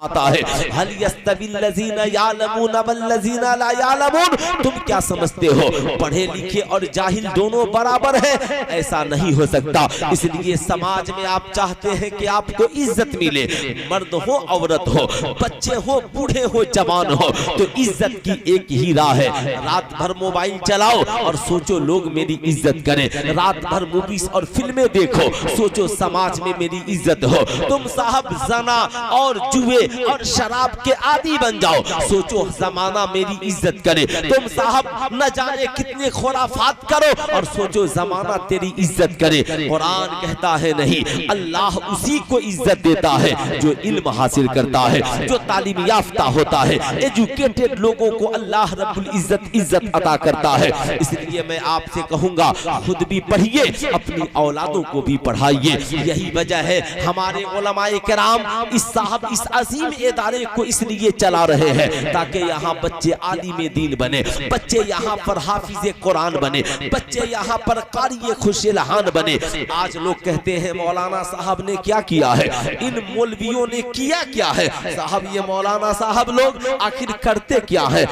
आता है हल यस्तविल्लज़ीना यालमून वल्लज़ीना ला यालमून। तुम क्या समझते हो पढ़े लिखे और जाहिल दोनों बराबर है? ऐसा नहीं हो सकता। इसलिए समाज में आप चाहते हैं कि आपको इज्जत मिले, मर्द हो औरत हो, बच्चे हो बूढ़े हो जवान हो, तो इज्जत की एक ही राह है, रात भर मोबाइल चलाओ और सोचो लोग मेरी इज्जत करें, रात भर मूवीज और फिल्में देखो, सोचो समाज में मेरी इज्जत हो। तुम साहब जना और जुए और शराब के आदी बन जाओ, सोचो जमाना मेरी इज्जत करे। तुम साहब न जाने कितने खुराफात करो और सोचो जमाना तेरी इज्जत करे। कुरान कहता है नहीं, अल्लाह उसी को इज्जत देता है जो इल्म हासिल करता है, जो तालीम याफ्ता होता है। एजुकेटेड लोगों को अल्लाह रब्बुल इज्जत इज्जत अता करता है। इसलिए मैं आपसे कहूंगा खुद भी पढ़िए, अपनी औलादों को भी पढ़ाइए। यही वजह है हमारे उलमाए किराम इस अजीम इदारे को इसलिए चला रहे हैं ताकि यहाँ बच्चे आलिम दीन बने, बच्चे यहाँ पर हाफिज कुरान बने, बच्चे यहाँ पर कारी खुशलहान बने। आज लोग कहते हैं मौलाना साहब ने क्या किया है, इन मौलवियों ने किया क्या है। साहब ये मौलाना साहब लोग आखिर करते क्या है?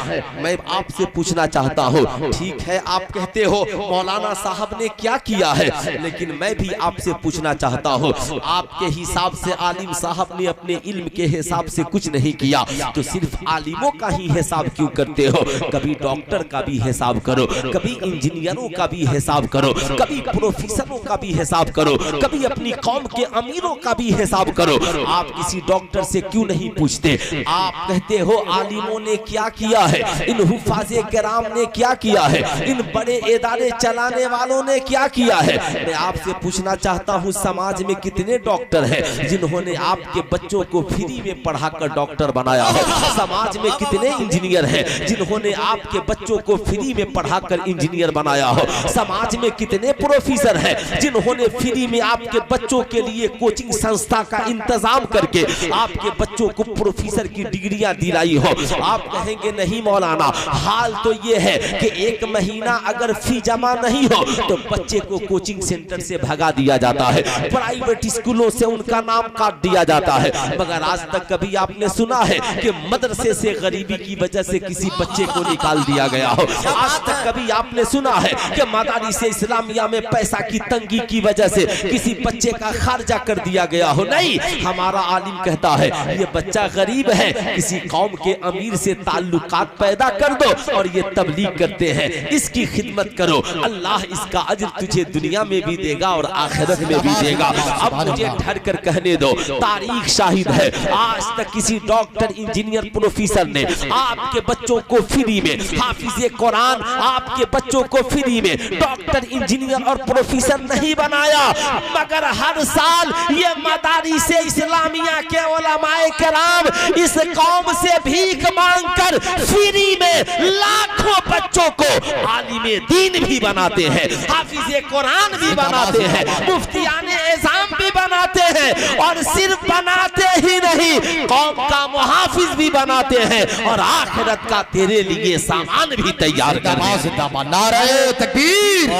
मैं आपसे पूछना चाहता हूँ, ठीक है आप कहते हो मौलाना साहब ने क्या किया है, लेकिन मैं भी आपसे पूछना चाहता हूँ, आपके हिसाब से आलिम साहब ने अपने इल्म के हिसाब से कुछ नहीं किया तो सिर्फ आलिमों का ही हिसाब क्यों करते हो? कभी डॉक्टर का भी हिसाब करो, कभी इंजीनियरों का भी हिसाब करो, कभी प्रोफेसरों का भी हिसाब करो, कभी अपनी कौम के अमीरों का भी हिसाब करो। आप किसी डॉक्टर से क्यों नहीं पूछते? आप कहते हो आलिमों ने क्या किया है, इन हुफाज़े किराम ने क्या किया है, इन बड़े इदारे चलाने वालों ने क्या किया है। मैं आपसे पूछना चाहता हूँ समाज में कितने डॉक्टर हैं जिन्होंने आपके बच्चों को फ्री में पढ़ाकर डॉक्टर बनाया है? समाज में कितने इंजीनियर हैं जिन्होंने आपके बच्चों को फ्री में पढ़ाकर इंजीनियर बनाया हो? समाज में कितने प्रोफेसर हैं जिन्होंने फ्री में आपके बच्चों के लिए कोचिंग संस्था का इंतजाम करके आपके बच्चों को प्रोफेसर की डिग्रियां दिलाई हो? आप कहेंगे नहीं मौलाना, हाल तो ये है कि एक महीना अगर फी जमा नहीं हो तो बच्चे को कोचिंग सेंटर से भगा दिया जाता है, प्राइवेट स्कूलों से उनका नाम काट दिया जाता है। मगर आज तक कभी आपने सुना है कि मदरसे से गरीबी की वजह से किसी बच्चे को निकाल दिया गया हो? आज तक कभी आपने सुना है कि मदारिस इस्लामिया में पैसा की तंगी की वजह से किसी बच्चे का खर्चा कर दिया गया हो? नहीं, हमारा आलिम कहता है ये बच्चा गरीब है, किसी कौम के अमीर से ताल्लुकात पैदा कर दो और ये तबलीग करते हैं, इसकी खिदमत करो, अल्लाह इसका अज्र तुझे दुनिया में भी देगा और आखिरत में भी देगा। अब मुझे ठहर कर कहने दो, तारीख शाहिद है, आज तक किसी डॉक्टर इंजीनियर प्रोफेसर ने आपके बच्चों को फ्री में, हाफिज कुरान आपके बच्चों को फ्री में डॉक्टर इंजीनियर और प्रोफेसर नहीं बनाया। मगर हर साल ये मदारिस इस्लामिया के उलमाए किराम इस कौम से भीख मांगकर फ्री में लाखों बच्चों को आलिमे दीन भी बनाते हैं, हाफिज कुरान भी बनाते हैं, मुफ्तियाने एज़ाम भी बनाते हैं, और सिर्फ बनाते ही नहीं कौम का मुहाफिज भी बनाते हैं और आखिरत का तेरे लिए सामान भी तैयार करते हैं। नारे तकबीर,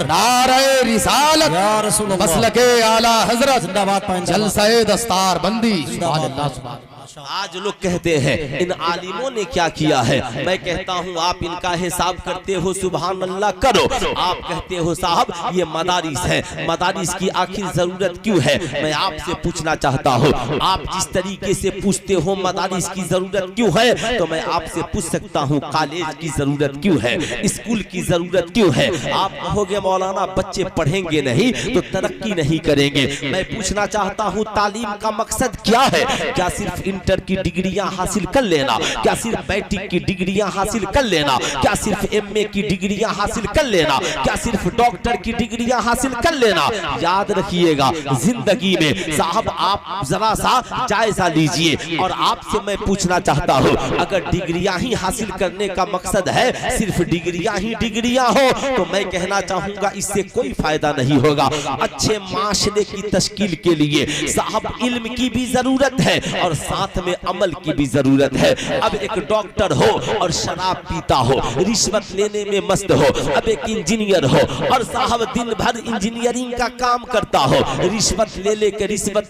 नारे रिसालत, मसलके आला हजरत, जलसे दस्तार बंदी। आज लोग कहते हैं इन आलिमों ने क्या किया है। मैं कहता हूँ आप इनका हिसाब करते हो, सुभान अल्लाह करो। आप कहते हो साहब ये मदारिस है, मदारिस की आखिर जरूरत क्यों है? मैं आपसे पूछना चाहता हूँ, आप जिस तरीके से पूछते हो मदारिस की जरूरत क्यों है, तो मैं आपसे पूछ सकता हूँ कॉलेज की जरूरत क्यों है, स्कूल की जरूरत क्यों है? आप कहोगे मौलाना बच्चे पढ़ेंगे नहीं तो तरक्की नहीं करेंगे। मैं पूछना चाहता हूँ तालीम का मकसद क्या है? क्या सिर्फ इंटर की डिग्रियां हासिल कर लेना? क्या सिर्फ मैट्रिक की डिग्रियां हासिल कर लेना? क्या सिर्फ एमए की डिग्रियां हासिल कर लेना? क्या सिर्फ डॉक्टर की डिग्रियां हासिल कर लेना? याद रखिएगा जिंदगी में साहब आप जरा सा जायजा लीजिए। और आपसे मैं पूछना चाहता हूँ अगर डिग्रियां ही हासिल करने का मकसद है, सिर्फ डिग्रियां ही डिग्रियां हो, तो मैं कहना चाहूंगा इससे कोई फायदा नहीं होगा। अच्छे माशरे की तश्कील के लिए साहब इल्म की भी जरूरत है और साथ साथ में अमल की भी जरूरत है। अब एक डॉक्टर हो और शराब पीता हो, रिश्वत लेने में मस्त हो, अब एक इंजीनियर हो और साहब दिन भर इंजीनियरिंग का काम करता हो, रिश्वत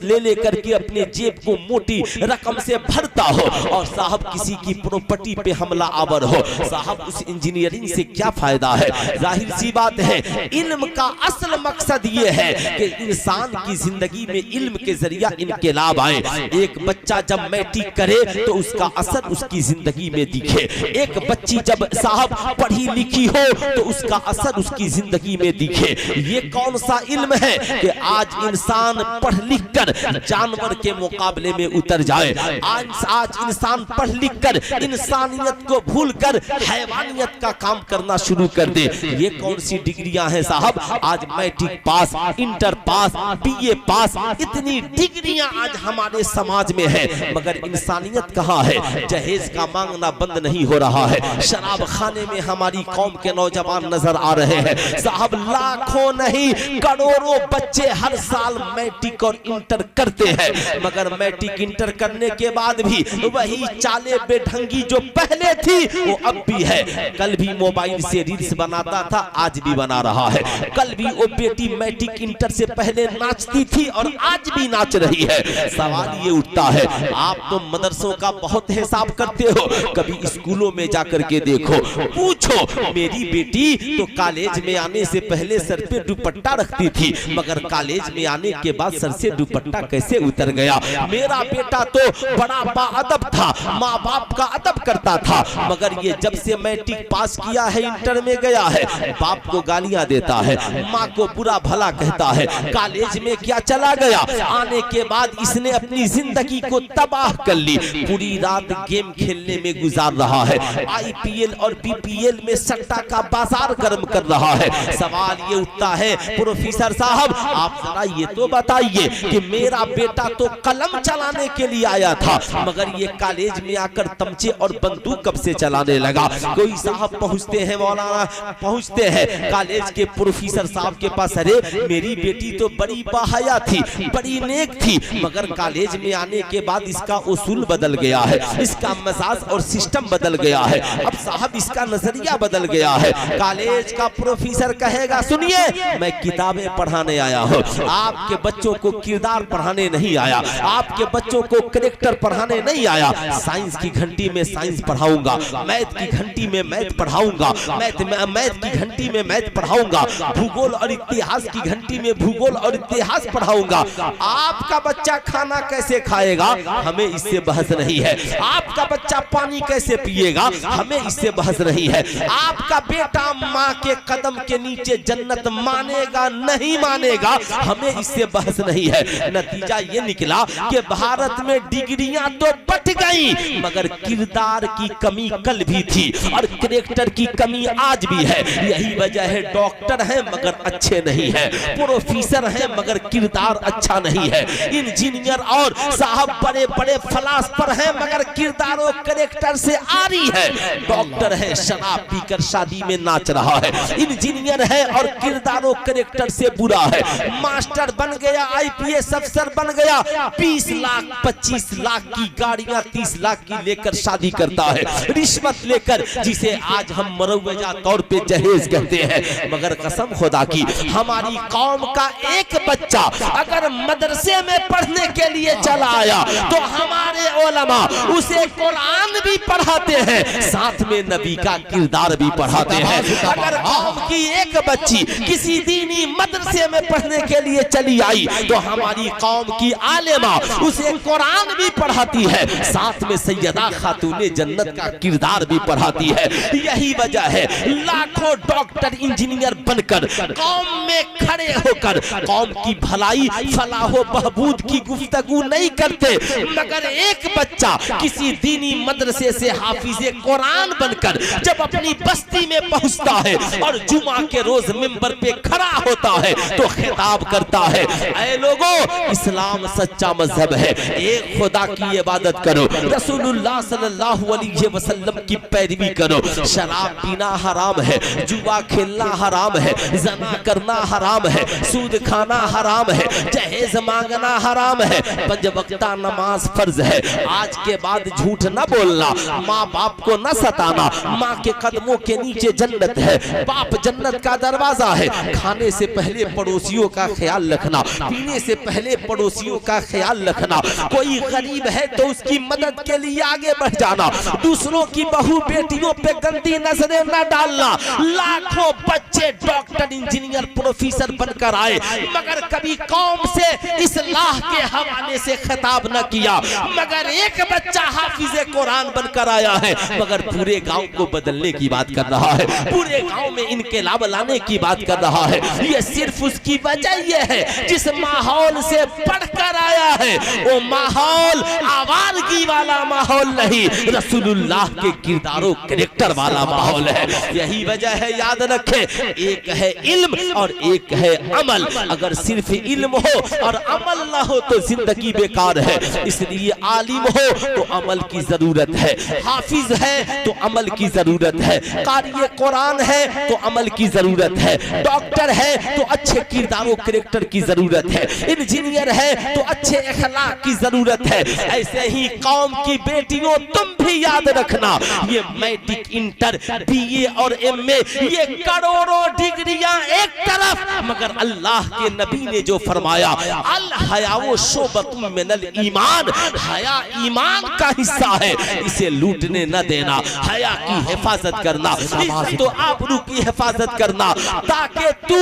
ले लेकर के अपने जेब को मोटी रकम से भरता हो और साहब किसी की प्रॉपर्टी पे हमला आवर हो, साहब उस इंजीनियरिंग से क्या फायदा है? जाहिर सी बात है, इल्म का असल मकसद ये है कि इंसान की जिंदगी में इल्म के जरिया इनकलाब आए। एक बच्चा जब मैट्रिक करे तो उसका असर उसकी जिंदगी में दिखे। एक बच्ची जब साहब पढ़ी लिखी हो तो उसका असर उसकी जिंदगी में दिखे। ये कौन सा इल्म है कि आज इंसान पढ़ लिख कर जानवर के मुकाबले में उतर जाए? आज इंसान पढ़ लिख कर इंसानियत को भूल कर हैवानियत का काम करना शुरू कर दे। ये कौन सी डिग्रियां हैं साहब? आज matric pass, inter pass, BA pass, इतनी डिग्रियां आज हमारे समाज में है, मगर इंसानियत कहाँ है? जहेज का मांगना बंद नहीं हो रहा है। शराब खाने में हमारी कौम के नौजवान नजर आ रहे हैं साहब। लाखों नहीं करोड़ों बच्चे हर साल मैट्रिक और इंटर करते हैं, मगर मैट्रिक इंटर करने के बाद भी वही चाले बेढंगी जो पहले थी वो अब भी है। कल भी मोबाइल से रील्स बनाता था, आज भी बना रहा है। कल भी वो बेटी मैट्रिक इंटर से पहले नाचती थी और आज भी नाच रही है। सवाल ये उठता है, आप तो मदरसों का बहुत हिसाब करते हो, कभी स्कूलों में जाकर के देखो, पूछो। मेरी बेटी तो कॉलेज में आने से पहले सर पे दुपट्टा रखती थी, मगर कॉलेज में आने के बाद सर से दुपट्टा कैसे उतर गया? मेरा बेटा तो बड़ा बाअदब था, माँ बाप का अदब करता था, मगर ये जब से मैट्रिक पास किया है, इंटर में गया है, बाप को गालियां देता है, माँ को बुरा भला कहता है। कॉलेज में क्या चला गया? आने के बाद इसने अपनी जिंदगी को तबाह कर ली। पूरी रात गेम खेलने में गुजार रहा है, आईपीएल और बीपीएल में सट्टा का बाजार गर्म कर रहा है। सवाल ये उठता है, प्रोफेसर साहब आप जरा ये तो बताइए कि मेरा बेटा तो कलम चलाने के लिए आया था, मगर ये कॉलेज में आकर तमचे और बंदूक कब से चलाने लगा? कोई साहब पहुंचते हैं, मौलाना पहुंचते हैं कॉलेज के प्रोफेसर साहब के पास, अरे मेरी बेटी तो बड़ी बाहया थी, बड़ी नेक थी, मगर कॉलेज में आने के बाद इसका उसूल बदल गया है, इसका मजाज और सिस्टम बदल गया है, अब साहब इसका नजरिया बदल गया है। कॉलेज का प्रोफेसर कहेगा, सुनिए मैं किताबें पढ़ाने आया हूँ, आपके बच्चों को किरदार पढ़ाने नहीं आया, आपके बच्चों को कैरेक्टर पढ़ाने नहीं आया। साइंस की घंटी में साइंस पढ़ाऊंगा, मैथ की घंटी में मैथ पढ़ाऊंगा, मैथ की घंटी में मैथ पढ़ाऊंगा, भूगोल और इतिहास की घंटी में भूगोल और इतिहास पढ़ाऊंगा। आपका बच्चा खाना कैसे खाएगा? हमें इससे बहस नहीं है। आपका बच्चा पानी कैसे पिएगा? हमें इससे बहस नहीं है। आपका बेटा माँ के कदम के नीचे जन्नत मानेगा नहीं मानेगा, हमें इससे बहस नहीं है। नतीजा ये निकला कि भारत में डिग्रियां तो बढ़ गई, मगर किरदार की कमी कल भी थी और कैरेक्टर की कमी आज भी है। यही वजह है डॉक्टर हैं मगर अच्छे नहीं है, प्रोफेसर हैं मगर किरदार अच्छा नहीं है, इंजीनियर और साहब बड़े बड़े फलासफर हैं मगर किरदार और कैरेक्टर से आरी है। डॉक्टर है शराब पीकर शादी में नाच रहा है, इंजीनियर है और किरदार और कैरेक्टर से बुरा है, मास्टर बन गया, आईपीएस अफसर बन गया, 20 लाख 25 लाख की गाड़ियां 30 लाख की लेकर शादी करता है, रिश्वत लेकर, जिसे आज हम मरवजा तौर पे जहेज कहते हैं। मगर कसम खुदा की हमारी कौम का एक बच्चा अगर मदरसे में पढ़ने के लिए चला आया तो हमारे उलमा उसे कुरान भी पढ़ाते हैं, साथ में नबी का किरदार भी पढ़ाते हैं। अगर कौम की एक बच्ची किसी दीनी मदरसे में पढ़ने के लिए चली आई तो हमारी कौम की आलिमा उसे कुरान भी पढ़ाती है, साथ में सैयदा खातूने जन्नत का किरदार भी पढ़ाती है। यही वजह है लाखों डॉक्टर इंजीनियर बनकर कौम में खड़े होकर कौम की भलाई फलाहो बहबूद की गुफ्तगू नहीं करते, मगर एक बच्चा किसी दीनी मदरसे से हाफिजे कुरान बनकर जब अपनी बस्ती में पहुंचता है और जुमा के रोज मिंबर पे खड़ा होता है तो खिताब करता है, ऐ लोगों, इस्लाम सच्चा मजहब है, एक खुदा की इबादत करो, रसूलुल्लाह सल्लल्लाहु अलैहि वसल्लम की पैरवी करो, शराब पीना हराम है, जुआ खेलना हराम है, जना करना हराम है, सूद खाना हराम है, जहेज मांगना हराम है, 5 वक्ता नमाज फर्ज है, आज के बाद झूठ न बोलना, माँ बाप को न सताना, माँ के कदमों के नीचे जन्नत है, बाप जन्नत का दरवाजा है, खाने से पहले पड़ोसियों का ख्याल रखना, पीने से पहले पड़ोसियों का ख्याल रखना, कोई गरीब है तो उसकी मदद के लिए आगे बढ़ जाना, दूसरों की बहू बेटियों पे गंदी नजरें न डालना। लाखों बच्चे डॉक्टर इंजीनियर प्रोफेसर बनकर आए मगर कभी कौम से इस्लाह के हवाले से खिताब न किया, मगर एक बच्चा हाफिज़े कुरान बनकर आया है मगर पूरे गांव को बदलने की बात कर रहा है, पूरे गांव में इनकलाब लाने की बात कर रहा है। ये सिर्फ उसकी वजह ये है जिस माहौल से पढ़कर आया है वो माहौल आवारगी वाला माहौल नहीं, रसूलुल्लाह के किरदारों कैरेक्टर वाला माहौल है। यही वजह है, याद रखें, एक है इल्म और एक है अमल। अगर सिर्फ इल्म हो और अमल ना हो तो जिंदगी बेकार है, इसलिए आलिम हो तो अमल की जरूरत है, हाफिज है तो अमल की जरूरत है, कारी कुरान है तो अमल की जरूरत है, डॉक्टर है तो अच्छे किरदारों कैरेक्टर की जरूरत है, इंजीनियर है तो अच्छे अखलाक की जरूरत है। ऐसे ही कौम की बेटियों तुम भी याद रखना, ये मैट्रिक इंटर बीए और एमए ये करोड़ों डिग्रियां एक तरफ, मगर अल्लाह के नबी ने जो फरमाया अल हयाओ शोबतुम मिनल ईमान, हया ईमान का हिस्सा है, इसे लूटने न देना, हया की हिफाजत करना, इज्जत तो आबरू की हिफाजत करना, ताकि तू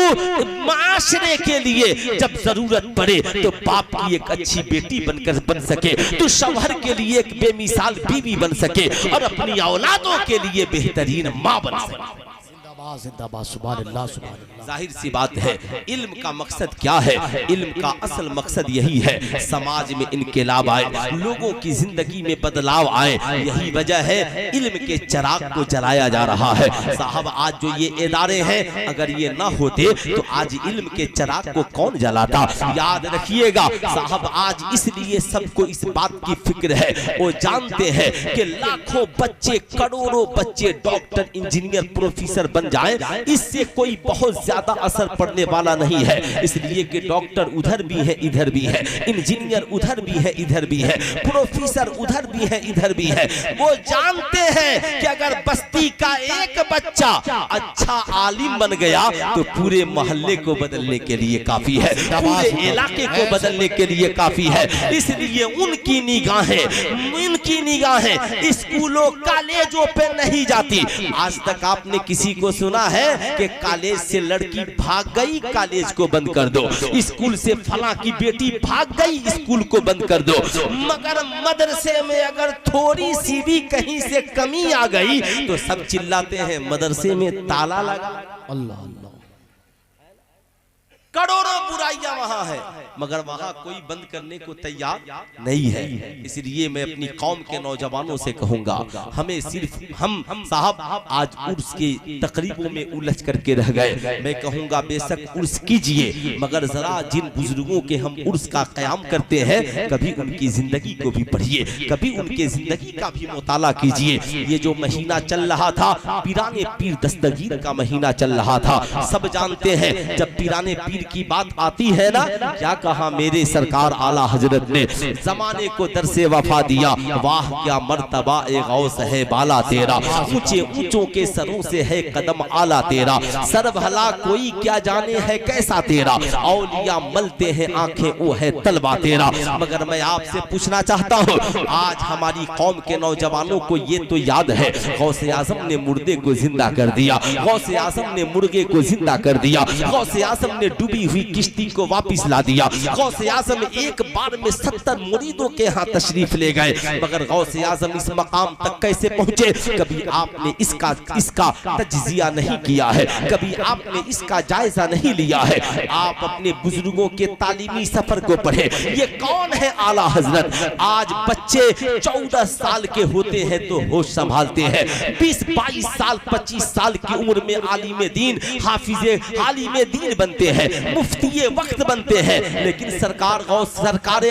माशरे के लिए जब जरूरत पड़े तो बाप की एक अच्छी बेटी बनकर बन सके, तू शौहर के लिए एक बेमिसाल बीवी बन सके और अपनी औलादों के लिए बेहतरीन माँ बन सके। जिंदाबाद, सुभान अल्लाह, सुभान अल्लाह। जाहिर सी बात है, इल्म का मकसद क्या है? इल्म का असल मकसद यही है समाज में इनकलाब आए, लोगों की जिंदगी में बदलाव आए। यही वजह है इल्म के चिराग को जलाया जा रहा है। साहब, आज जो ये इदारे हैं अगर ये ना होते तो आज इल्म के चिराग को कौन जलाता? याद रखिएगा साहब, आज इसलिए सबको इस बात की फिक्र है, वो जानते हैं कि लाखों बच्चे, करोड़ों बच्चे डॉक्टर इंजीनियर प्रोफेसर बन जाए, इससे कोई बहुत ज्यादा असर पड़ने वाला नहीं है, इसलिए कि डॉक्टर उधर भी है इधर भी है, इंजीनियर उधर भी है इधर भी है, प्रोफेसर उधर भी है इधर भी है। वो जानते हैं कि अगर बस्ती का एक बच्चा अच्छा आलिम बन गया तो पूरे मोहल्ले को बदलने के लिए काफी है, पूरे इलाके को बदलने के लिए काफी है। इसलिए उनकी निगाहें स्कूलों कॉलेजों पे नहीं जाती। आज तक आपने किसी को सुना है कि कॉलेज से लड़की भाग गई, कॉलेज को बंद कर दो, स्कूल से फला की बेटी भाग गई, स्कूल को बंद कर दो। मगर मदरसे में अगर थोड़ी सी भी कहीं से कमी आ गई तो सब चिल्लाते हैं मदरसे में ताला लगा। अल्लाह अल्लाह, करोड़ों बुराइयां वहां है मगर वहां कोई बंद करने को तैयार नहीं है। इसलिए मैं अपनी कौम के नौजवानों से कहूंगा, हमें सिर्फ हम साहब आज उर्स की तकरीबों में उलझ करके रह गए। मैं कहूंगा बेशक उर्स कीजिए मगर जरा जिन बुजुर्गों के हम उर्स का क़याम करते हैं कभी उनकी जिंदगी को भी पढ़िए, कभी उनके जिंदगी का भी मुताला कीजिए। ये जो महीना चल रहा था पीराने पीर दस्तगीर का महीना चल रहा था, सब जानते हैं जब पीराने पीर की बात आती है ना, क्या कहा मेरे सरकार आला हजरत ने, जमाने को दरसे वफा दिया, वाह क्या मर्तबा ए गौस है बाला तेरा, ऊंचे ऊंचों के सरों से है कदम आला तेरा, सर भला कोई क्या जाने है कैसा तेरा, औलिया मलते हैं आंखें वो है तलवा तेरा। मगर मैं आपसे पूछना चाहता हूँ, आज हमारी कौम के नौजवानों को ये तो याद है गौसे आजम ने मुर्दे को जिंदा कर दिया, गौसे आजम ने मुर्गे को जिंदा कर दिया, गौसे आजम ने डूबी हुई किश्ती को वापस ला दिया। गौसे आजम एक बार में 70 मुरीदों के यहाँ तशरीफ ले गए, मगर गौसे आजम इस मकाम तक कैसे पहुंचे? कभी आपने इसका तज्जिया नहीं किया है, कभी आपने इसका जायजा नहीं लिया है। आप अपने बुजुर्गों के तालीमी सफर को पढ़े। ये कौन है आला हजरत? आज बच्चे 14 साल के होते हैं तो होश संभालते हैं, 20-22 साल 25 साल की उम्र में आलिम दीन, हाफिजे आलिम दीन बनते हैं, मुफ्ती वक्त बनते हैं। लेकिन सरकार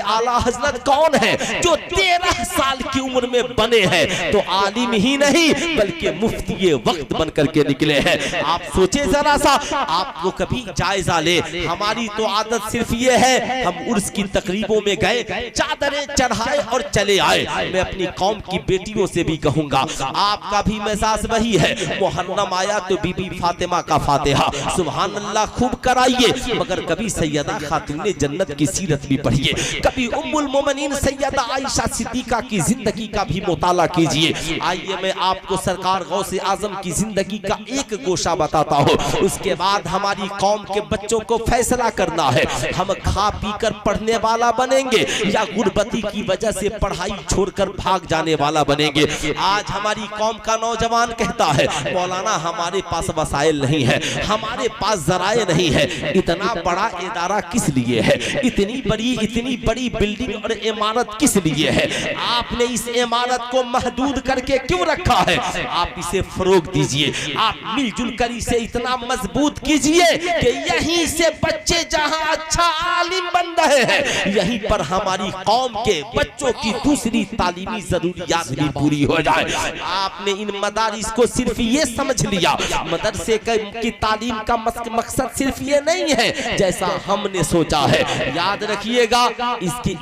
आला हजरत कौन है जो 13 साल की उम्र में बने हैं तो आलिम ही नहीं बल्कि मुफ्ती वक्त बन करके निकले हैं। आप सोचे जरा सा, आपको कभी जायजा ले। हमारी तो आदत सिर्फ ये है, हम उर्स की तकरीबों में गए, चादरें चढ़ाए और चले आए। मैं अपनी कौम की बेटियों से भी कहूंगा, आपका भी मिजाज वही है। मुहर्रम आया तो बीबी फातिमा का फातिहा सुभान अल्लाह खूब कराइए, मगर कभी सैयदा खातून जन्नत की सीरत भी पढ़िए, कभी उम्मुल मोमिनीन सैयदा आयशा सिद्दीका की जिंदगी का भी मुताला कीजिए। आइए मैं आपको सरकार गौसे आजम की जिंदगी का एक गोशा बताता हूँ, उसके बाद हमारी कौम के बच्चों को फैसला करना है, हम खा पी कर पढ़ने वाला बनेंगे या गुर्बती की वजह से पढ़ाई छोड़कर भाग जाने वाला बनेंगे। आज हमारी कौम का नौजवान कहता है, मौलाना हमारे पास वसाइल नहीं है, हमारे पास जराए नहीं है। इतना बड़ा इदारा किस लिए है? इतनी बड़ी बिल्डिंग और इमारत किस लिए है? आपने इस इमारत को महदूद करके क्यों रखा है? आप इसे फरोग दीजिए, आप मिलजुल कर इसे इतना मजबूत कीजिए कि यहीं से बच्चे जहां अच्छा आलिम बन रहे हैं, यहीं पर हमारी कौम के बच्चों की दूसरी तालीमी जरूरियात भी पूरी हो जाए। आपने इन मदारिस को सिर्फ ये समझ लिया, मदरसे की तालीम का मकसद सिर्फ ये नहीं है जैसा हमने सोचा है। याद रखिएगा,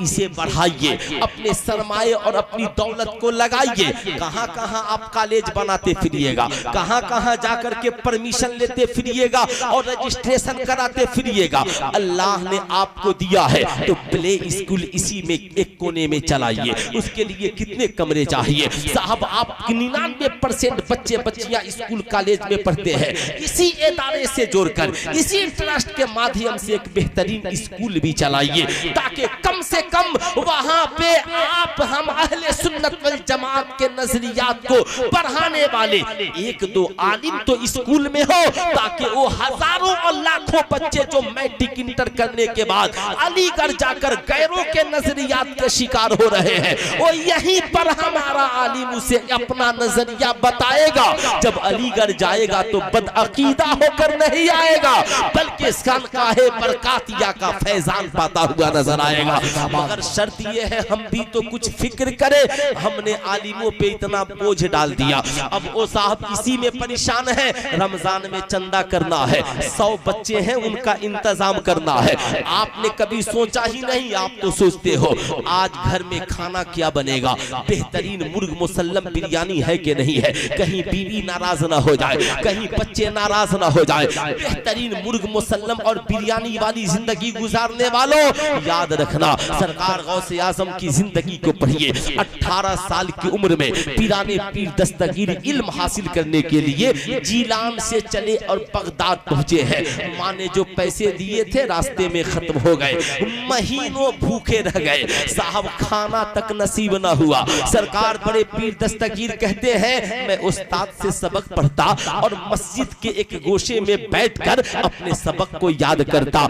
इसे बढ़ाइए, अपने सरमाए और अपनी दौलत को लगाइए। कहां कहां आप कॉलेज बनाते फिरिएगा, कहां कहां जाकर के परमिशन लेते फिरिएगा और रजिस्ट्रेशन कराते फिरिएगा। अल्लाह ने आपको दिया है तो प्ले स्कूल इसी में एक कोने में चलाइए। उसके लिए कितने कमरे चाहिए? साहब, आप 99% बच्चे बच्चियां स्कूल कॉलेज में पढ़ते हैं। इसी इदारे से जोड़कर, इसी ट्रस्ट के माध्यम से एक बेहतरीन स्कूल भी चलाइए, ताकि कम से कम वहां पे आप हम अहले सुन्नत वल जमात के नजरियात को बढ़ाने वाले 1-2 आलिम तो स्कूल में हो, ताकि वो हजारों और लाखों बच्चे जो मैट्रिक इंटर करने के बाद अलीगढ़ जाकर गैरों के नजरियात के शिकार हो रहे हैं, वो यहीं पर हमारा आलिम उसे अपना नजरिया बताएगा। जब अलीगढ़ जाएगा तो बदअकीदा होकर नहीं आएगा, बल्कि खानकाहे बरकातिया का फैजान पाता हुआ नजर आएगा। मगर शर्त ये है, हम भी तो कुछ फिक्र करें। हमने आलिमों पे इतना बोझ डाल दिया, अब वो साहब इसी में परेशान है। रमजान में चंदा करना है, 100 बच्चे हैं उनका इंतजाम करना है। आपने कभी सोचा ही नहीं, आप तो सोचते हो आज घर में खाना क्या बनेगा, बेहतरीन मुर्ग मुसल्लम बिरयानी है कि नहीं है, कहीं बीवी नाराज ना हो जाए, कहीं बच्चे नाराज ना हो जाए। बेहतरीन मुर्ग मुसल्लम और बिरयानी वाली जिंदगी गुजारने वालों, याद रखना, सरकार गौसे आजम की जिंदगी को पढ़िए। 18 साल की उम्र में पीराने पीर दस्तगीर इल्म हासिल करने के लिए जीलान से चले और बगदाद पहुंचे हैं। माँ ने जो पैसे दिए थे रास्ते में खत्म हो गए, महीनों भूखे रह गए, साहब खाना तक नसीब ना हुआ। सरकार बड़े पीर दस्तगीर कहते हैं, मैं उस्ताद से सबक पढ़ता और मस्जिद के एक गोशे में बैठकर अपने सबक को याद करता।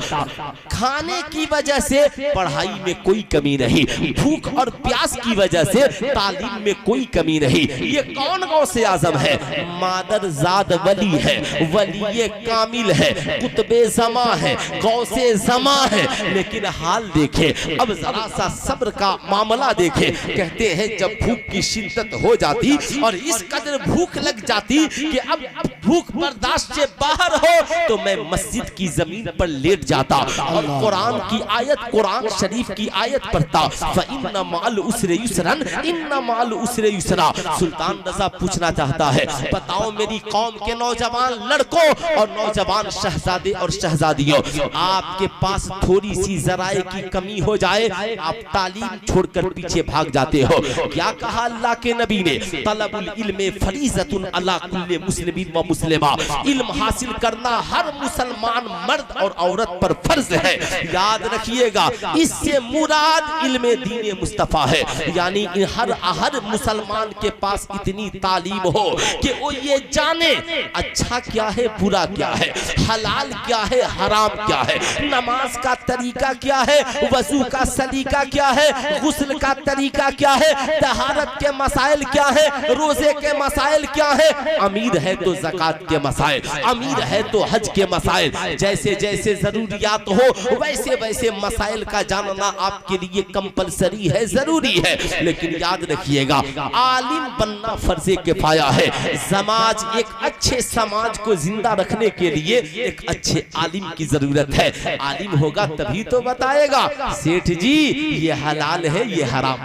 खाने की वजह से पढ़ाई में कोई कमी नहीं, भूख और प्यास की वजह से तालीम में कोई कमी नहीं। ये कौन गौसे आजम है? मादरजाद वली है, वली कामिल है, कुतबे जमा है, गौसे जमा है। लेकिन हाल देखे, अब जरा सा सब्र का मामला देखे। कहते हैं जब भूख की शिद्दत हो जाती और इस कदर भूख लग जाती कि अब भूख बर्दाश्त से बाहर हो, तो मैं मस्जिद की जमीन पर लेट जाता और कुरान की आयत, कुरान शरीफ की आयत पढ़ता। फइन्ना मअल उसरि युसरन, इन्ना माल उसरे युसरा। सुल्तान रज़ा पूछना चाहता है, बताओ मेरी कौम के नौजवान लड़कों और नौजवान शहजादे और शहजादियों, आपके पास थोड़ी सी ज़राए की कमी हो जाए, आप तालीम छोड़कर पीछे भाग जाते हो। क्या कहा अल्लाह के नबी ने? तलबुल इल्म फरीज़तुन अला कुल्ले मुस्लिमीन व मुस्लिमा। इल्म हासिल करना हर मुसलमान मर्द और औरत पर फर्ज है। याद रखिएगा, इससे मुराद इल्म दीन मुस्तफा है, यानी हर मुसलमान के पास इतनी तालीम हो कि वो ये जाने अच्छा क्या है, बुरा क्या है, हलाल क्या है, हराम क्या है, नमाज का तरीका क्या है, वजू का सलीका क्या है, गुस्ल का तरीका क्या है, तहारत के मसाइल क्या है, रोजे के मसाइल क्या है, अमीर है तो ज़कात के मसाइल, अमीर है तो हज के मसाइल, जैसे जैसे जरूरियात हो वैसे वैसे मसाइल का जानना आपके लिए कंपलसरी है, जरूरी है। लेकिन याद रखिएगा, आलिम बनना फर्ज़े किफ़ाया है। समाज, एक अच्छे समाज को जिंदा रखने के लिए एक अच्छे आलिम की जरूरत है। आलिम होगा तभी तो बताएगा, सेठ जी ये हलाल है, ये हराम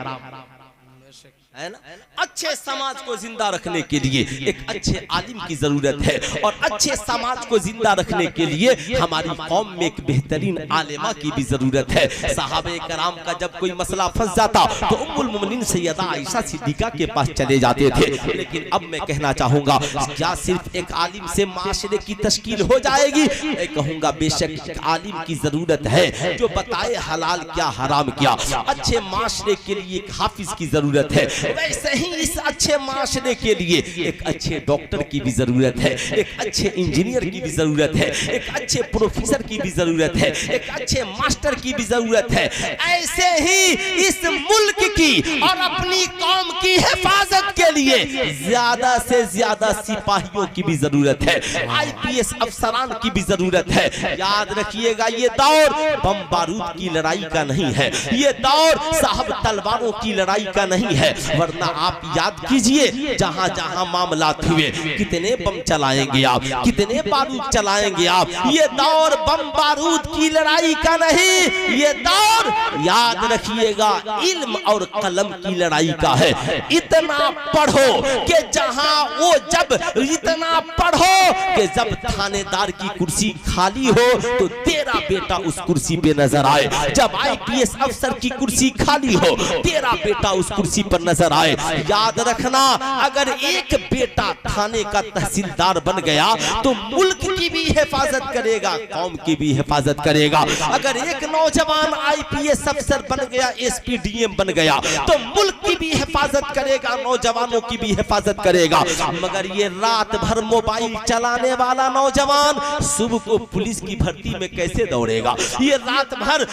है ना। अच्छे समाज को जिंदा रखने के लिए एक अच्छे आलिम की जरूरत है, और अच्छे समाज को जिंदा रखने के लिए हमारी कौम में एक बेहतरीन आलिमा की भी जरूरत है। सहाबे कराम का जब कोई मसला फंस जाता तो उम्मुल मोमिनीन सैयदा आयशा सिद्दीका के पास चले जाते थे। लेकिन अब मैं कहना चाहूंगा, क्या सिर्फ एक आलिम से माशरे की तश्कील हो जाएगी? मैं कहूंगा बेशक एक आलिम की जरूरत है जो बताए हलाल क्या, हराम क्या। अच्छे माशरे के लिए एक हाफिज की जरूरत है, वैसे ही इस अच्छे माशरे के लिए एक अच्छे डॉक्टर की भी जरूरत है, एक अच्छे इंजीनियर की भी जरूरत है, एक अच्छे प्रोफेसर की भी जरूरत है, एक अच्छे मास्टर की भी जरूरत है। ऐसे ही इस मुल्क की और अपनी कौम की हिफाजत के लिए ज्यादा से ज्यादा सिपाहियों की भी जरूरत है, IPS अफसरान की भी जरूरत है। याद रखिएगा, ये दौर बम बारूद की लड़ाई का नहीं है, ये दौर साहब तलवारों की लड़ाई का नहीं है। वरना आप याद कीजिए, जहां जहां मामलात हुए, कितने बम चलाएंगे आप, कितने बारूद चलाएंगे आप। ये दौर बम बारूद की लड़ाई का नहीं, ये दौर याद रखिएगा इल्म और कलम की लड़ाई का है। इतना पढ़ो कि जहां वो जब इतना पढ़ो कि जब थानेदार की कुर्सी खाली हो तो तेरा बेटा उस कुर्सी पे नजर आए, जब IPS अफसर की कुर्सी खाली हो तेरा बेटा उस कुर्सी पर नजर आए। याद रखना, अगर एक बेटा थाने का तहसीलदार बन गया तो मुल्क की भी हिफाजत करेगा, कौम की भी हिफाजत करेगा। अगर एक नौजवान IPS अफसर बन गया, SP DM बन गया तो मुल्क की भी हिफाजत करेगा, नौजवानों की भी हिफाजत करेगा। मगर ये रात भर मोबाइल चलाने वाला नौजवान सुबह को पुलिस की भर्ती में कैसे दौड़ेगा? ये रात भर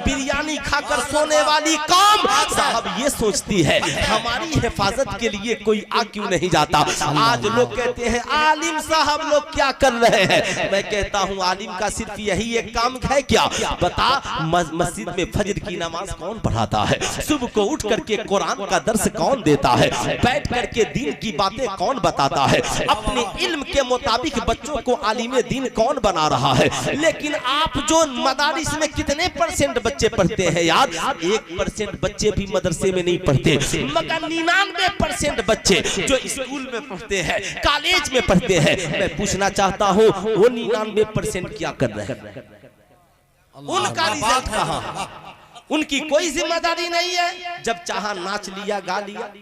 बिरयानी खाकर सोने वाली कौम साहब ये सोचती है हमारी हिफाजत के लिए कोई आ क्यों नहीं जाता। आज लोग कहते हैं आलिम साहब लोग क्या कर रहे हैं। मैं कहता हूँ आलिम का सिर्फ यही एक काम है क्या? बता, मस्जिद में फजर की नमाज कौन पढ़ाता है? सुबह को उठ करके कुरान का दर्स कौन देता है? बैठ करके दीन की बातें कौन बताता है? अपने इल्म के मुताबिक बच्चों को आलिम दीन कौन बना रहा है? लेकिन आप जो मदारिस में कितने % बच्चे पढ़ते हैं यार? 1% बच्चे भी मदरसे में नहीं पढ़ते, मगर 99% बच्चे जो स्कूल में पढ़ते हैं, कॉलेज में पढ़ते हैं। मैं पूछना चाहता हूँ वो 99% क्या कर रहे हैं? उनका रिजल्ट कहाँ? उनकी कोई जिम्मेदारी नहीं है। जब चाहा नाच लिया, गा लिया,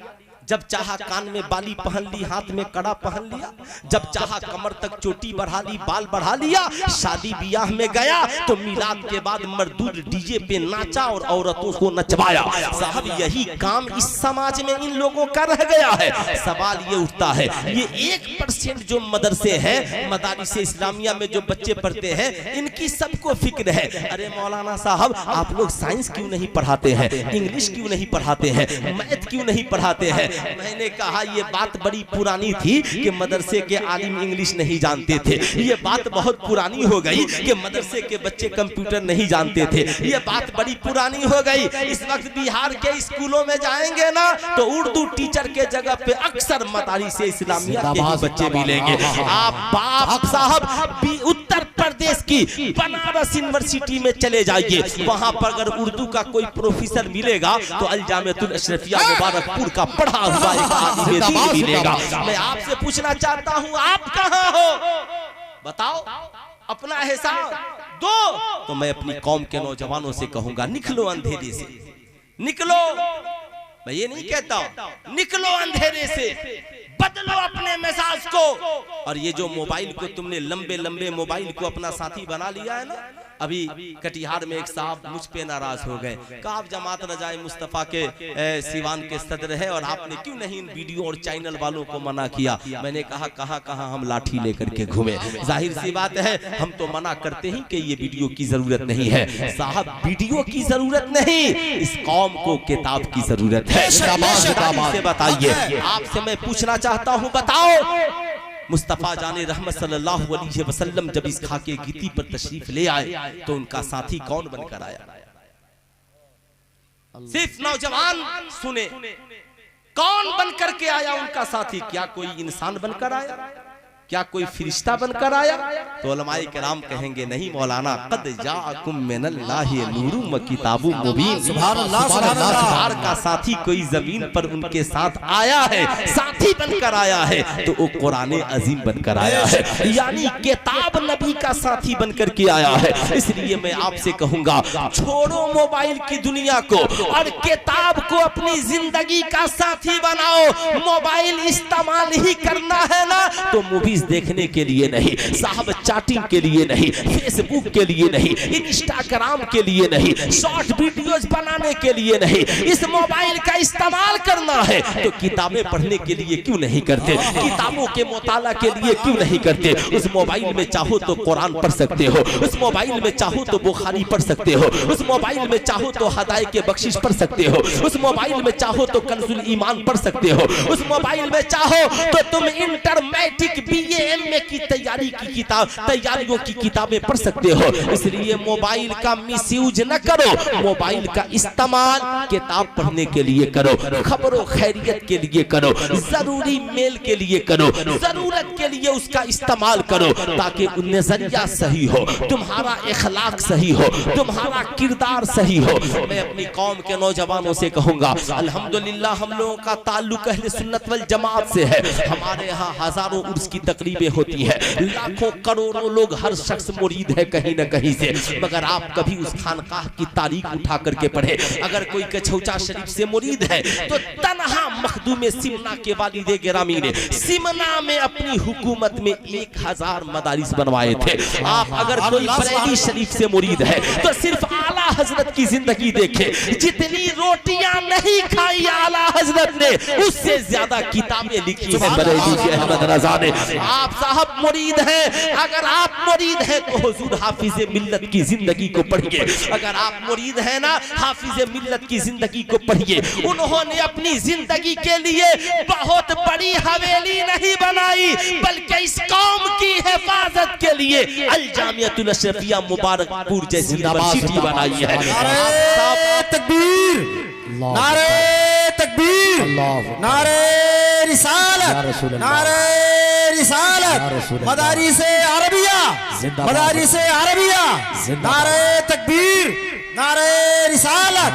जब चाहा कान में बाली पहन ली, हाथ में कड़ा पहन लिया, जब चाहा कमर तक चोटी बढ़ा ली, बाल बढ़ा लिया, शादी ब्याह में गया तो मिलाद के बाद मर्दूद डीजे पे नाचा और औरतों को नचवाया। साहब यही काम इस समाज में इन लोगों का रह गया है। सवाल ये उठता है, ये 1% जो मदरसे हैं, मदारिस इस्लामिया में जो बच्चे पढ़ते हैं, इनकी सबको फिक्र है, अरे मौलाना साहब आप लोग साइंस क्यों नहीं पढ़ाते हैं, इंग्लिश क्यों नहीं पढ़ाते हैं, मैथ क्यों नहीं पढ़ाते हैं? मैंने कहा ये बात बड़ी पुरानी थी कि मदरसे के आलिम इंग्लिश नहीं जानते थे। ये बात बहुत पुरानी हो गई कि मदरसे के बच्चे कंप्यूटर नहीं जानते थे। ये बात बड़ी पुरानी हो गई। इस वक्त बिहार के स्कूलों में जाएंगे ना तो उर्दू टीचर के जगह पे अक्सर मदारिस इस्लामिया के बच्चे मिलेंगे। आप बाप साहब उत्तर प्रदेश की बनारस यूनिवर्सिटी में चले जाइए, वहां पर अगर उर्दू का कोई प्रोफेसर मिलेगा तो अल जामियातुल अशरफिया मुबारकपुर का पढ़ा हुआ एक आलिम दीन मिलेगा। मैं आपसे पूछना चाहता हूं, आप कहां हो? बताओ, अपना हिसाब दो। तो मैं अपनी कौम के नौजवानों से कहूंगा, निकलो अंधेरे से, निकलो। मैं ये नहीं कहता, निकलो अंधेरे से, बदलो अपने मिजाज को। और ये जो मोबाइल को तुमने लंबे लंबे मोबाइल को अपना साथी बना लिया है ना, अभी कटिहार में एक साहब मुझ पे नाराज हो गए, कहा आप जमात रजाए मुस्तफा के सिवान के सदर है और आपने क्यों नहीं इन वीडियो और चैनल वालों को मना किया। मैंने कहा कहां हम लाठी लेकर के घूमे। जाहिर सी बात है, हम तो मना करते ही कि ये वीडियो की जरूरत नहीं है। साहब, वीडियो की जरूरत नहीं, इस कौम को किताब की जरूरत है। से बताइए, आपसे मैं पूछना चाहता हूँ, बताओ मुस्तफा जाने रहमत सल्लल्लाहु अलैहि वसल्लम जब इस खाके गीती पर तशरीफ ले आए तो उनका साथी कौन बनकर आया? सिर्फ नौजवान सुने, कौन बनकर के आया उनका साथी? क्या कोई इंसान बनकर आया? क्या कोई फरिश्ता बनकर आया? तो उलमाए किराम कहेंगे नहीं मौलाना, कद जाअकुम मिनल्लाहि नूरुम व किताबुम मुबीन। सुभान अल्लाह, सुभान अल्लाह। का साथी कोई जमीन पर उनके साथ आया है, साथी बनकर आया है, तो वो कुरान अजीम बनकर आया है, यानी किताब नबी का साथी बनकर के आया है। इसलिए मैं आपसे कहूंगा, छोड़ो मोबाइल की दुनिया को और किताब को अपनी जिंदगी का साथी बनाओ। मोबाइल इस्तेमाल ही करना है ना, तो मूवी देखने के लिए नहीं साहब, चैटिंग के लिए नहीं, फेसबुक के लिए नहीं, इंस्टाग्राम के लिए नहीं, शॉर्ट वीडियोस बनाने के लिए नहीं, इस मोबाइल का इस्तेमाल करना है तो किताबें पढ़ने के लिए क्यों नहीं करते? किताबों के मुताला के लिए क्यों नहीं करते? उस मोबाइल में चाहो तो कुरान पढ़ सकते हो, उस मोबाइल में चाहो तो बुखारी पढ़ सकते हो, उस मोबाइल में चाहो तो हदाए के बख्शिश पढ़ सकते हो, उस मोबाइल में चाहो तो कंजुल ईमान पढ़ सकते हो, उस मोबाइल में चाहो तो तुम इंटर मैट्रिक BA की तैयारियों की किताबें पढ़ सकते हो। इसलिए मोबाइल का मिसयूज न करो, मोबाइल का इस्तेमाल किताब पढ़ने के लिए करो, खबरों खैरियत के लिए करो, जरूरी मेल के लिए करो, जरूरत के लिए उसका इस्तेमाल करो, ताकि नजरिया सही हो, तुम्हारा इखलाक सही हो, तुम्हारा किरदार सही हो। मैं अपनी कौम के नौजवानों से कहूंगा, अल्हम्दुलिल्लाह हम लोगों का ताल्लुक अहले सुन्नत वल जमात से है। हमारे यहाँ हजारों उर्स की तकरीबें होती है, लाखों करोड़ों लोग, हर शख्स मुरीद है कहीं न कहीं से, मगर आप कभी उस खानकाह की तारीख उठा करके पढ़े। अगर कोई कछौचा शरीफ से मुरीद है तो तन्हा मखदूम सिमना के वालिद गिरामी ने सिमना में अपनी हुकूमत में 1000 मदारिस बनवाए थे। आप अगर कोई बरेली शरीफ से मुरीद है तो सिर्फ आला हजरत की जिंदगी देखे, जितनी रोटियां नहीं खाई आला हजरत ने, उससे ज्यादा किताबें लिखी है बरेली के अहमद रजा ने। आप साहब मुरीद हैं, अगर आप मुरीद हैं तो हुजूर हाफिज मिल्लत की जिंदगी को पढ़िए। अगर आप मुरीद हैं ना, हाफिज मिल्लत की जिंदगी को पढ़िए। उन्होंने अपनी जिंदगी के लिए बहुत बड़ी हवेली नहीं बनाई, बल्कि इस कौम की हिफाजत के लिए अल जामियातुल अशरफिया मुबारकपुर जैसी यूनिवर्सिटी बनाई है। नारे तकबीर, नारे तकबीर, नारे रिसालत, नारे रिसालत, मदारिसे अरबिया, मदारिसे अरबिया, नारे तकबीर, नारे रिसालत,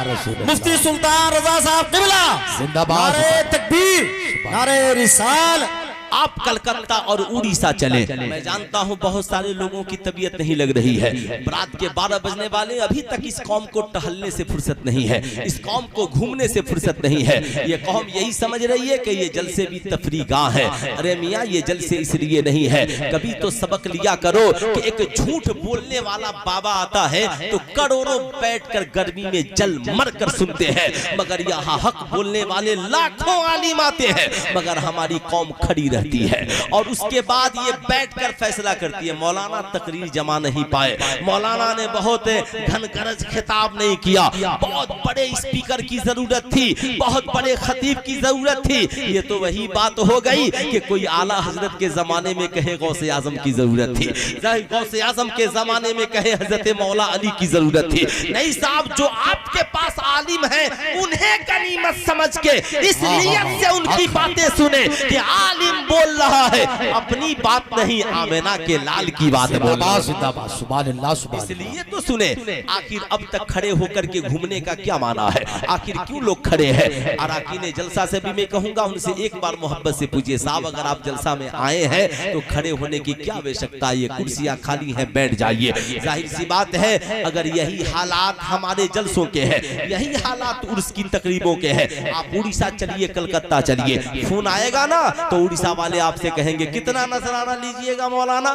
मुफ्ती सुल्तान रजा साहब क़िबला जिंदाबाद, नारे तकबीर, नारे रिसालत। आप कलकत्ता और उड़ीसा चले, मैं जानता हूं बहुत सारे लोगों की तबीयत नहीं लग रही है, रात के 12 बजने वाले, अभी तक इस कौम को टहलने से फुर्सत नहीं है, इस कौम को घूमने से फुर्सत नहीं है। ये कौम यही समझ रही है कि ये जलसे भी तफरीगाह है। अरे मियाँ, ये जलसे इसलिए नहीं है, कभी तो सबक लिया करो कि एक झूठ बोलने वाला बाबा आता है तो करोड़ों बैठकर गर्मी में जल मर कर सुनते हैं, मगर यहाँ हक बोलने वाले लाखों आलिम आते हैं, मगर हमारी कौम खड़ी रहती है और उसके बाद ये बैठकर फैसला करती है। मौलाना तकरीर जमा नहीं पाए, मौलाना ने बहुत घनगरज खिताब नहीं किया, बहुत बड़े स्पीकर की जरूरत थी, बहुत बड़े खतीब की जरूरत थी। ये तो वही बात हो गई कि कोई आला हजरत के जमाने में कहे गौसे आजम की जरूरत थी, गौसे आजम के जमाने में कहे हजरत मौला अली की जरूरत थी। नहीं साहब, जो आपके पास आलिम है उन्हें गनीमत समझ के इस नियत से उनकी बातें सुने कि आलिम बोल रहा है, अपनी बात नहीं, आमिना के लाल की बात बोल रहा है। जिंदाबाद, सुभान अल्लाह, सुभान अल्लाह। इसलिए तो सुने, आखिर अब तक खड़े होकर के घूमने का क्या माना है? आखिर क्यों लोग खड़े हैं? अराकीन जलसा से भी मैं कहूंगा, उनसे एक बार मोहब्बत से पूछिए, साहब अगर आप जलसा में आए हैं तो खड़े होने की क्या आवश्यकता है? ये कुर्सियां खाली हैं, बैठ जाइए। जाहिर सी बात है, अगर यही हालात हमारे जलसों के हैं, यही हालात उर्स की तकरीबों के हैं, आप उड़ीसा चलिए, कलकत्ता चलिए, फोन आएगा ना तो उड़ीसा वाले आपसे कहेंगे कितना नजराना लीजिएगा मौलाना,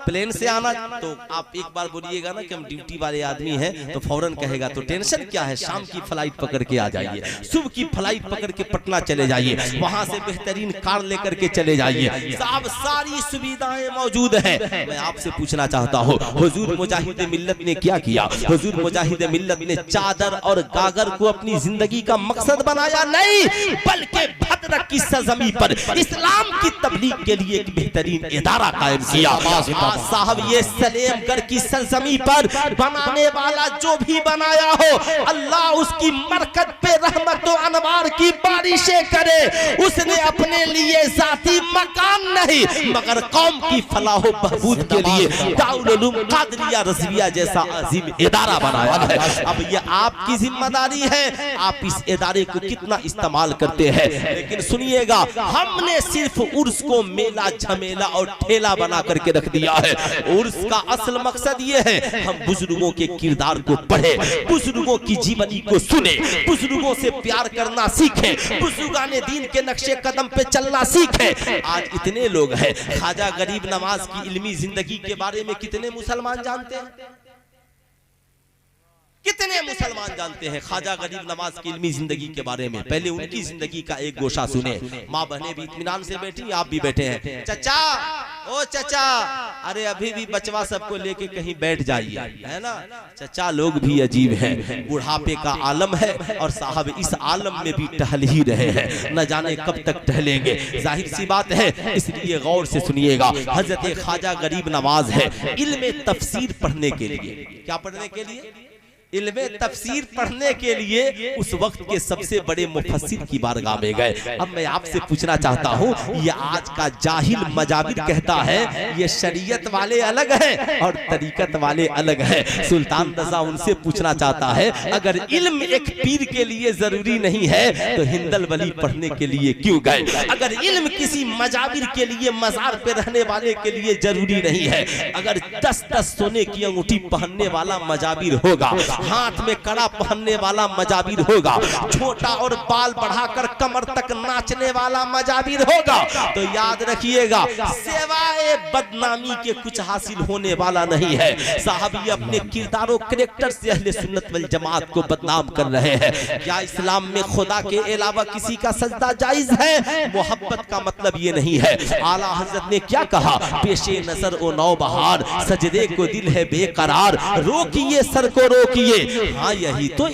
प्लेन से आना, तो आप एक बार बोलिएगा ना कि हम ड्यूटी वाले आदमी हैं, तो फौरन कहेगा तो टेंशन क्या है, शाम की फ्लाइट पकड़ के आ जाइए, सुबह की फ्लाइट पकड़ के पटना चले जाइए, वहां से बेहतरीन कार लेकर के चले जाइए, साहब सारी सुविधाएं मौजूद हैं। मैं आपसे पूछना चाहता हूँ, हुजूर मुजाहिद मिल्लत ने क्या किया? हुजूर मुजाहिद मिल्लत ने चादर और गागर को अपनी जिंदगी का मकसद बनाया नहीं, बल्कि भद्रक की सरजमी पर इस्लाम की तबलीग के लिए एक बेहतरीन इदारा कायम किया। साहब ये सलेमगढ़ की सरजमी पर बनाने वाला जो भी बनाया हो, अल्लाह उसकी मरकत पे रहमत और अनवार की बारिशें करे। उसने अपने लिए जाती मकान नहीं, मगर कौम की फलाह बहबूद के लिए दारुल उलूम कादरिया रज़विया जैसा अजीम इदारा बनाया है। अब ये आपकी जिम्मेदारी है, आप इस इदारे को कितना इस्तेमाल करते हैं। लेकिन सुनिएगा, हमने सिर्फ उर्स को मेला झमेला और ठेला बना करके रख दिया है। उर्स का असल मकसद ये है, हम बुजुर्गों के किरदार को पढ़े, बुजुर्गों की जीवनी को सुने, बुजुर्गों से प्यार करना सीखे, बुजुर्गाने दीन के नक्शे कदम पे चलना सीखे। आज इतने लोग हैं, ख्वाजा गरीब नवाज की इल्मी जिंदगी के बारे में कितने मुसलमान जानते हैं? कितने मुसलमान जानते हैं ख्वाजा गरीब नवाज की इल्मी जिंदगी के बारे में? पहले उनकी जिंदगी का एक गोशा सुने। माँ बहने भी इत्मीनान से बैठी, आप भी बैठे हैं। चचा, ओ चचा, अरे अभी भी बचवा सबको लेके कहीं बैठ जाइए, है ना? चचा लोग भी अजीब हैं, बुढ़ापे का आलम है और साहब इस आलम में भी टहल ही रहे हैं, न जाने कब तक टहलेंगे। जाहिर सी बात है, इसलिए गौर से सुनिएगा। हजरत ख्वाजा गरीब नवाज है इल्म तफसीर पढ़ने के लिए, क्या पढ़ने के लिए? इल्मे तफसीर पढ़ने के लिए उस वक्त के सबसे बड़े मुफस्सिर की बारगाह में गए। अब मैं आपसे पूछना चाहता हूँ, ये आज का जाहिल मजाबिर कहता है ये शरीयत वाले अलग हैं और तरीकत वाले अलग हैं। सुल्तान रजा उनसे पूछना चाहता है, अगर इल्म एक पीर के लिए जरूरी नहीं है तो हिंदल वली पढ़ने के लिए क्यों गए? अगर इल्म किसी मजाबिर के लिए, मजार पे रहने वाले के लिए जरूरी नहीं है, अगर 10-10 सोने की अंगूठी पहनने वाला मजाबिर होगा, हाथ में कड़ा पहनने वाला मजाबिर होगा, छोटा और बाल बढ़ाकर कमर तक नाचने वाला मजाबिर होगा, तो याद रखिएगा सिवाय बदनामी के कुछ हासिल होने वाला नहीं है। साहब ये अपने किरदारों कैरेक्टर से अहले सुन्नत वल जमात को बदनाम कर रहे हैं। क्या इस्लाम में खुदा के अलावा किसी का सजदा जायज है? मोहब्बत का मतलब ये नहीं है। आला हजरत ने क्या कहा, पेशे नजर ओ नौबहार, सजदे को दिल है बेकरार, रोकिए सर को रोकिए। हाँ यही तो